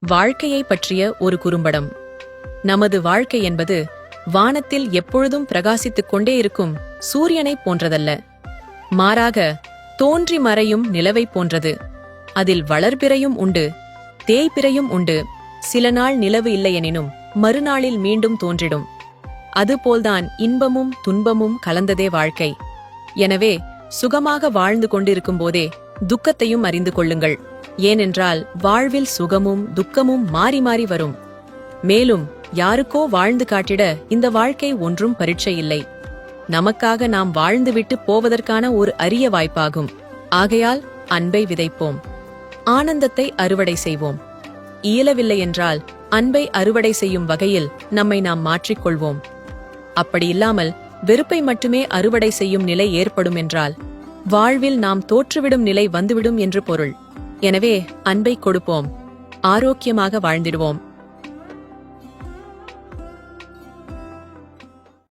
வாழ்க்கையை பற்றிய ஒரு குறும்படம். நமது வாழ்க்கை என்பது வானத்தில் எப்பொழுதும் பிரகாசித்துக் கொண்டே இருக்கும் சூரியனைப் போன்றதல்ல. மாறாக தோன்றி மறையும் நிலவைப் போன்றது. அதில் வளர்பிறையும் உண்டு, தேய்பிறையும் உண்டு. சில நாள் நிலவு இல்லையெனினும் மறுநாளில் மீண்டும் தோன்றிடும். அதுபோல்தான் இன்பமும் துன்பமும் கலந்ததே வாழ்க்கை. எனவே சுகமாக வாழ்ந்து கொண்டிருக்கும் போதே துக்கத்தையும் அறிந்து கொள்ளுங்கள். ஏனென்றால் வாழ்வில் சுகமும் துக்கமும் மாறி மாறி வரும். மேலும் யாருக்கோ வாழ்ந்து காட்டிட இந்த வாழ்க்கை ஒன்றும் பரீட்சை இல்லை. நமக்காக நாம் வாழ்ந்துவிட்டு போவதற்கான ஒரு அரிய வாய்ப்பாகும். ஆகையால் அன்பை விதைப்போம், ஆனந்தத்தை அறுவடை செய்வோம். இயலவில்லை என்றால் அன்பை அறுவடை செய்யும் வகையில் நம்மை நாம் மாற்றிக்கொள்வோம். அப்படியில்லாமல் வெறுப்பை மட்டுமே அறுவடை செய்யும் நிலை ஏற்படும் என்றால் வாழ்வில் நாம் தோற்றுவிடும் நிலை வந்துவிடும் என்று பொருள். எனவே அன்பை கொடுப்போம், ஆரோக்கியமாக வாழ்ந்திடுவோம்.